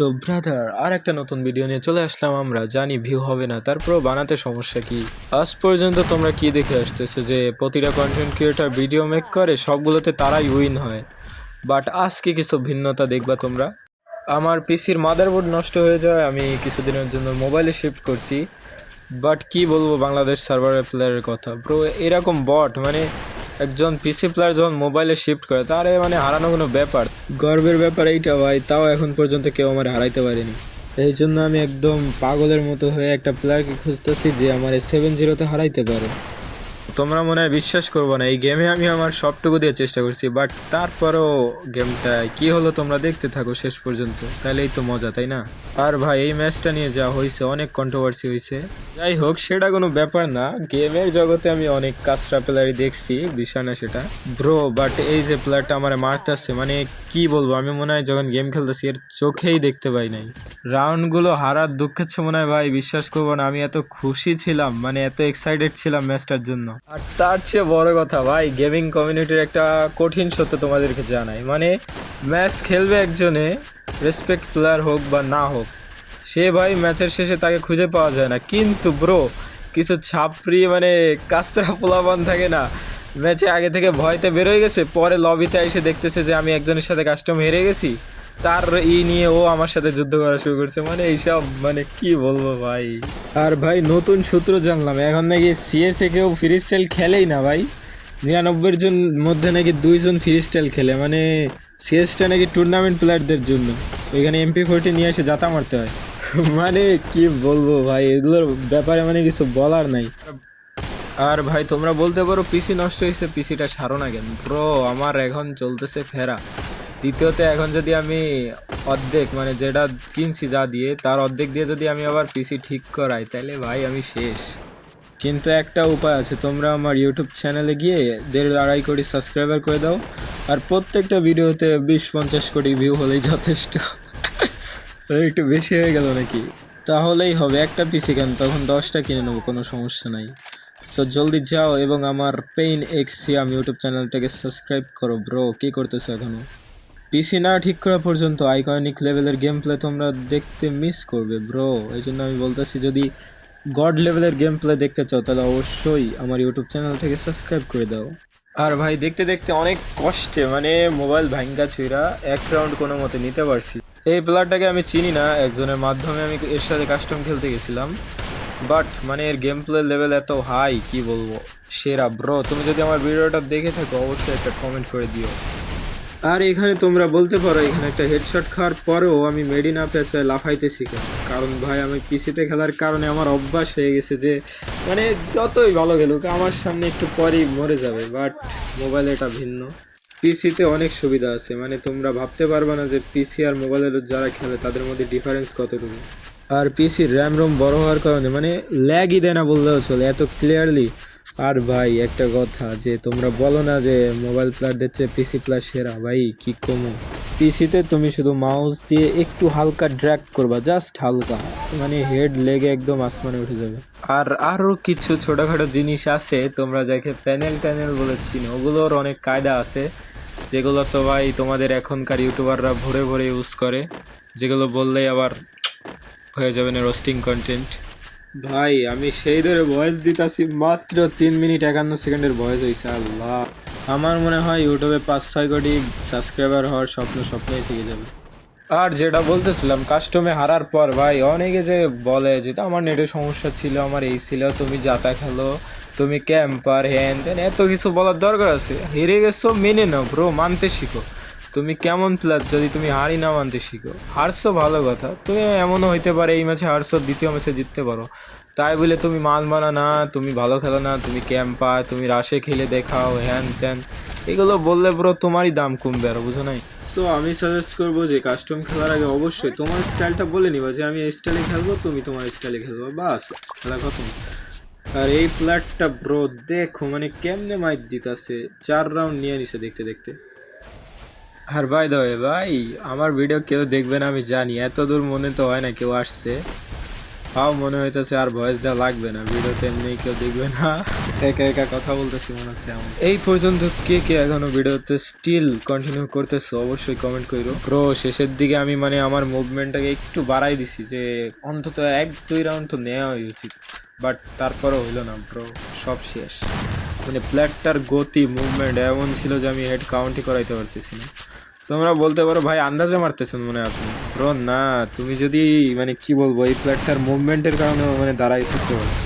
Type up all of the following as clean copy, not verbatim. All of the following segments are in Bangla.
তো ব্রাদার আর একটা নতুন ভিডিও নিয়ে চলে আসলাম। আমরা জানি ভিউ হবে না, তারপরেও বানাতে সমস্যা কি? আজ পর্যন্ত তোমরা কি দেখে আসতেছো যে প্রতিটা কন্টেন্ট ক্রিয়েটর ভিডিও মেক করে সবগুলোতে তারাই উইন হয়, বাট আজকে কিছু ভিন্নতা দেখবা তোমরা। আমার পিসির মাদারবোর্ড নষ্ট হয়ে যায়, আমি কিছুদিনের জন্য মোবাইলে শিফট করছি, বাট কি বলবো বাংলাদেশ সার্ভারের প্লেয়ারের কথা ব্রো। এরকম বট মানে একজন পিসি প্লেয়ার যখন মোবাইলে শিফট করে তারে মানে হারানো কোনো ব্যাপার, গর্বের ব্যাপার এইটা ভাই। তাও এখন পর্যন্ত কেউ আমার হারাইতে পারেনি। এই জন্য আমি একদম পাগলের মতো হয়ে একটা প্লেয়ারকে খুঁজতেছি যে আমার 7-0-তে হারাইতে পারে। তোমরা মনে হয় বিশ্বাস করবো না, এই গেমে আমি আমার সবটুকু দিয়ে চেষ্টা করছি, বাট তারপরও গেমটায় কি হলো তোমরা দেখতে থাকো শেষ পর্যন্ত, তাহলেই তো মজা, তাই না? আর ভাই এই ম্যাচটা নিয়ে যা হয়েছে, অনেক কন্ট্রোভার্সি হয়েছে। যাই হোক, সেটা কোনো ব্যাপার না। গেমের জগতে আমি অনেক কাঁচরা প্লেয়ারই দেখছি, বিষয় না সেটা ব্রো। বাট এই যে প্লেয়ারটা আমার মারতেছে, মানে কি বলবো, আমি মনে হয় যখন গেম খেলতেছি এর চোখেই দেখতে পাই নাই। রাউন্ডগুলো হারার দুঃখের মনে হয় ভাই, বিশ্বাস করবো না আমি এত খুশি ছিলাম, মানে এত এক্সাইটেড ছিলাম ম্যাচটার জন্য। আর তার চেয়ে বড় কথা ভাই, গেমিং কমিউনিটির একটা কঠিন সত্য তোমাদেরকে জানাই, মানে ম্যাচ খেলবে একজনে, রেসপেক্ট প্লেয়ার হোক বা না হোক, সে ভাই ম্যাচের শেষে তাকে খুঁজে পাওয়া যায় না। কিন্তু ব্রো কিছু ছাপরি মানে কাস্তেরা পোলাপান থাকে না, ম্যাচে আগে থেকে ভয়তে বেরোয় গেছে, পরে লবিতে এসে দেখতেছে যে আমি একজনের সাথে কাস্টম হেরে গেছি, তার নিয়ে ও আমার সাথে যুদ্ধ করা শুরু করছে। মানে এইসব মানে কি বলবো ভাই। আর ভাই নতুন সূত্র জানলাম, এখন নাকি সিএসএ কেউ ফ্রি স্টাইল খেলেই না ভাই। 99 জন মধ্যে নাকি 2 জন ফ্রি স্টাইল খেলে, মানে সিএসটা নাকি টুর্নামেন্ট প্লেয়ারদের জন্য। ওইখানে MP40 নিয়ে এসে জাতা মারতে হয়। মানে কি বলবো ভাই, এগুলোর ব্যাপারে মানে কিছু বলার নাই। আর ভাই তোমরা বলতে পারো পিসি নষ্ট হয়েছে, পিসিটা সারো না কেন ব্রো? আমার এখন চলতেছে ফেরা। দ্বিতীয়ত এখন যদি আমি অর্ধেক মানে যেটা কিনছি যা দিয়ে, তার অর্ধেক দিয়ে যদি আমি আবার পিসি ঠিক করাই, তাহলে ভাই আমি শেষ। কিন্তু একটা উপায় আছে, তোমরা আমার ইউটিউব চ্যানেলে গিয়ে 1.5-2 কোটি সাবস্ক্রাইবার করে দাও, আর প্রত্যেকটা ভিডিওতে 20-50 কোটি ভিউ হলেই যথেষ্ট। একটু বেশি হয়ে গেল নাকি? তাহলেই হবে। একটা পিসি কেন, তখন 10টা কিনে নেবো, কোনো সমস্যা নাই। সো জলদি যাও এবং আমার পেইন এক্সিয়াম ইউটিউব চ্যানেলটাকে সাবস্ক্রাইব করো ব্রো। কি করতেছো এখনো? পিসি না ঠিক করা পর্যন্ত আইকনিক লেভেলের গেম প্লে তোমরা দেখতে মিস করবে ব্রো। এই জন্য আমি বলতেছি, যদি গড লেভেলের গেম প্লে দেখতে চাও তাহলে অবশ্যই আমার ইউটিউব চ্যানেল থেকে সাবস্ক্রাইব করে দাও। আর ভাই দেখতে দেখতে অনেক কষ্টে মানে মোবাইল ভাঙ্গা চুইরা 1 রাউন্ড কোনো মতে নিতে পারছি। এই প্লেয়ারটাকে আমি চিনি না, একজনের মাধ্যমে আমি এর সাথে কাস্টম খেলতে গেছিলাম, বাট মানে এর গেম প্লে লেভেল এত হাই, কি বলবো, সেরা ব্রো। তুমি যদি আমার ভিডিওটা দেখে থাকো অবশ্যই একটা কমেন্ট করে দিও। আর এখানে তোমরা বলতে পারো, এখানে একটা হেডশট খাওয়ার পরেও আমি মেডিনা পেঁচায় লাফাইতেছি কেন? কারণ ভাই আমি পিসিতে খেলার কারণে আমার অভ্যাস হয়ে গেছে যে মানে যতই ভালো খেলুক আমার সামনে একটু পরেই মরে যাবে। বাট মোবাইলে এটা ভিন্ন, পিসিতে অনেক সুবিধা আছে, মানে তোমরা ভাবতে পারবে না যে পিসি আর মোবাইলের যারা খেলে তাদের মধ্যে ডিফারেন্স কতটুকু। আর পিসির র্যাম রোম বড় হওয়ার কারণে মানে ল্যাগই দেয় না বললেও চলে, এত ক্লিয়ারলি। আর ভাই একটা কথা, যে তোমরা বলো না যে মোবাইল প্লেয়ারদের চেয়ে পিসি প্লেয়ার সেরা, ভাই কি কমো। পিসিতে তুমি শুধু মাউস দিয়ে একটু হালকা ড্র্যাগ করবা, জাস্ট হালকা, মানে হেড লেগে একদম আসমানে উঠে যাবে। আর আরও কিছু ছোটোখাটো জিনিস আছে, তোমরা যাকে প্যানেল ট্যানেল বলে চিনো, ওগুলোর অনেক কায়দা আছে, যেগুলো তো ভাই তোমাদের এখনকার ইউটিউবাররা ভরে ভরে ইউজ করে, যেগুলো বললেই আবার হয়ে যাবে না রোস্টিং কন্টেন্ট। ভাই আমি সেই ধরে ভয়েস দিতাছি, মাত্র 3 মিনিট 51 সেকেন্ডের ভয়েস হয়েছে। আল্লাহ, আমার মনে হয় ইউটিউবে 5-6 কোটি সাবস্ক্রাইবার হওয়ার স্বপ্নই থেকে যাবে। আর যেটা বলতেছিলাম, কাস্টমে হারার পর ভাই অনেকে যে বলে যে আমার নেটের সমস্যা ছিল, আমার এই ছিল, তুমি যাতা খেলো, তুমি ক্যাম্পার হ্যান দেন, এত কিছু বলার দরকার আছে? হেরে গেছো মেনে নাও ব্রো, মানতে শিখো। তুমি কেমন প্লেয়ার, যদি তুমি হারি না মানতে শিখো। হারছো ভালো কথা, তুমি এমনও হইতে পারে এই ম্যাচে হারছো, দ্বিতীয় ম্যাচে জিততে পারো, তাই বলে তুমি মাল মানা না, তুমি ভালো খেলো না, তুমি ক্যাম্পার, তুমি রাশে খেলে দেখাও হ্যান ত্যান, এগুলো বললে ব্রো তোমারই দাম কমবে, আর বুঝো নাই? সো আমি সাজেস্ট করবো যে কাস্টম খেলার আগে অবশ্যই তোমার স্টাইলটা বলে নিবা, যে আমি এই স্টাইলে খেলবো, তুমি তোমার স্টাইলে খেলবো, বাস খেলা খতম। আর এই প্লেয়ারটা ব্রো দেখো মানে কেমনে মাইট দিতেছে, 4 রাউন্ড নিয়ে নিছে দেখতে দেখতে। আর বাই দ্য ওয়ে ভাই, আমার ভিডিও কেউ দেখবে না আমি জানি, এত দূর মনে তো হয় না কেউ আসছে, তাও মনে হইতেছে আর ভয়েস দেওয়া লাগবে না, ভিডিওতে এমনি কেউ দেখবে না, একা একা কথা বলতেছি মনে হচ্ছে আমার। এই পর্যন্ত কে কে এখনো ভিডিওতে স্টিল কন্টিনিউ করতেছো অবশ্যই কমেন্ট করো ব্রো। শেষের দিকে আমি মানে আমার মুভমেন্টটাকে একটু বাড়াই দিছি যে অন্তত 1-2 রাউন্ড তো নেওয়াই উচিত, বাট তারপরও হইলো না ব্রো, সব শেষ। মানে প্লেয়ারটার গতি মুভমেন্ট এমন ছিল যে আমি হেড কাউন্টই করাইতে পারতেছি না। তোমরা বলতে পারো ভাই আন্দাজে মারতেছেন মনে হয় আপনি, ব্রো না, তুমি যদি মানে কি বলবো এই প্লেয়ারটার মুভমেন্টের কারণে মানে দাঁড়াই থাকতে পারছো।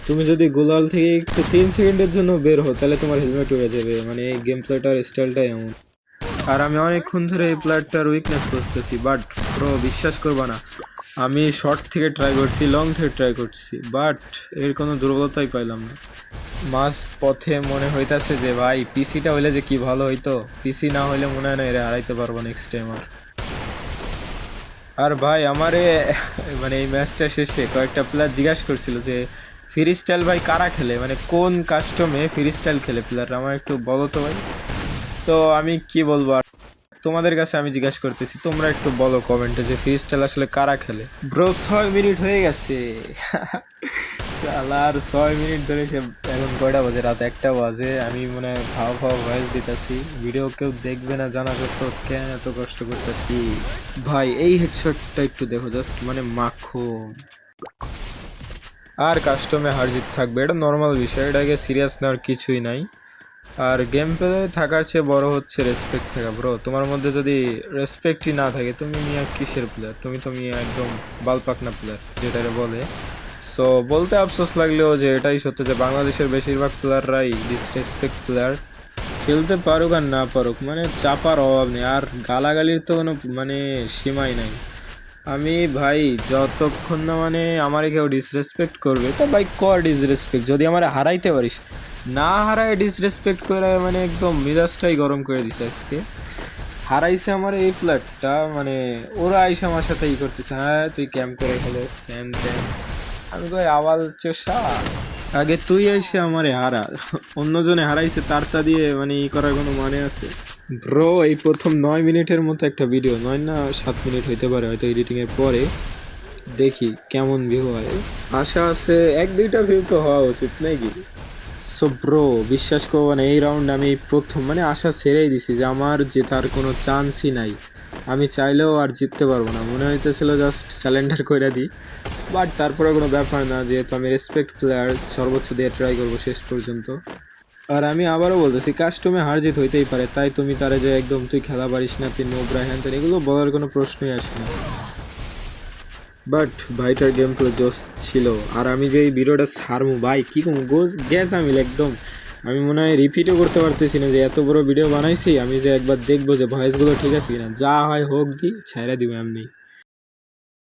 তুমি যদি গোলাল থেকে একটু 3 সেকেন্ডের জন্য বের হো তাহলে তোমার হেলমেট উড়ে যাবে, মানে এই গেম প্লেটার স্টাইলটাই এমন। আর আমি অনেকক্ষণ ধরে এই প্লেয়ারটার উইকনেস খুঁজতেছি, বাট ব্রো বিশ্বাস করবা না, আমি শর্ট থেকে ট্রাই করছি, লং থেকে ট্রাই করছি, বাট এর কোনো দুর্বলতাই পাইলাম না। মাঝ পথে মনে হইতাছে যে ভাই পিসিটা হইলে যে কি ভালো হইতো, পিসি না হইলে মনে হয় না এরা হারাইতে পারবো নেক্সট টাইম আর। আর ভাই আমারে মানে এই ম্যাচটা শেষে কয়েকটা প্লেয়ার জিজ্ঞাসা করছিল যে ফ্রি স্টাইল ভাই কারা খেলে, মানে কোন কাস্টমে ফ্রি স্টাইল খেলে প্লেয়ার, আমার একটু বলো তো ভাই। তো আমি কি বলবো আর, তোমাদের কাছে আমি জিজ্ঞাসা করতেছি, তোমরা একটু বলো কমেন্টে যে ফ্রি স্টাইল আসলে কারা খেলে। ব্রো 6 মিনিট হয়ে গেছে আর 6 মিনিট ধরে এখন কয়টা বাজে, রাত 1টা বাজে, আমি মনে হয় ভাও ভয়েস দিতেছি, ভিডিও কেউ দেখবে না জানা সত্ত্বেও কেন এত কষ্ট করতেছি ভাই। এই হেডশটটা একটু দেখো জাস্ট, মানে মাখন। আর কাস্টমে হার জিত থাকবে, এটা নর্মাল বিষয়, এটাকে সিরিয়াস নেওয়ার কিছুই নাই। আর গেম প্লে থাকার চেয়ে বড় হচ্ছে রেসপেক্ট থাকা ব্রো। তোমার মধ্যে যদি রেসপেক্টই না থাকে তুমি মিয়া কিসের প্লেয়ার, তুমি তো মিয়া একদম বালপাকনা প্লেয়ার যেটারে বলে। সো বলতে আফসোস লাগলেও যে এটাই সত্য যে বাংলাদেশের বেশিরভাগ প্লেয়াররাই ডিসরেসপেক্ট প্লেয়ার। খেলতে পারুক আর না পারুক মানে চাপার অভাব নেই, আর গালাগালির তো কোনো মানে সীমাই নাই। আমি ভাই যতক্ষণ না মানে আমারে কেউ ডিসরেসপেক্ট করবে তো ভাই কর ডিসরেসপেক্ট, যদি আমার হারাইতে পারিস, না হারায় ডিসরেসপেক্ট করে মানে একদম মেজাজটাই গরম করে দিছে আজকে। হারাইছে আমার এই প্লেয়ারটা, মানে ওরা আইসা আমার সাথে ই করতেছে, হ্যাঁ তুই ক্যাম্প করে খেলে স্যান ট্যান। আমি কই আওয়াল চোষা, আগে তুই এসে আমারে হারা, অন্যজনে হারাইছে তারটা দিয়ে মানে ই করার কোনো মানে আছে ব্রো? এই প্রথম 9 মিনিটের মতো একটা ভিডিও, 9 না 7 মিনিট হইতে পারে হয়তো এডিটিং এর পরে, দেখি কেমন ভিউ হয়। আশা আছে 1-2টা ভিউ তো হওয়া উচিত নাকি? সো ব্রো বিশ্বাস করবো না, এই রাউন্ড আমি প্রথম মানে আশা ছেড়েই দিছি যে আমার জেতার কোনো চান্সই নাই, আমি চাইলেও আর জিততে পারবো না, মনে হইতেছিল জাস্ট স্যালেন্ডার করে দিই। বাট তারপরে কোনো ব্যাপার না, যেহেতু আমি রেসপেক্ট প্লেয়ার সর্বোচ্চ দিয়ে ট্রাই করবো শেষ পর্যন্ত। আর আমি আবারও বলতেছি কাস্টমে হার জিত হইতেই পারে, তাই তুমি তারে যে একদম তুই খেলা পারিস না, তুই নোবরা হ্যান তেন এগুলো বলার কোনো প্রশ্নই আসে না। বাট ভাইটার গেম প্লে জোস ছিল। আর আমি যে এই ভিডিওটা ছাড়মু ভাই কি কম গ্যাস আমি একদম, আমি মনে হয় রিপিটও করতে পারতেছি না যে এত বড় ভিডিও বানাইছি, আমি যে একবার দেখবো যে ভয়েসগুলো ঠিক আছে কিনা, যা হয় হোক দি ছাইরা দিব এমনি।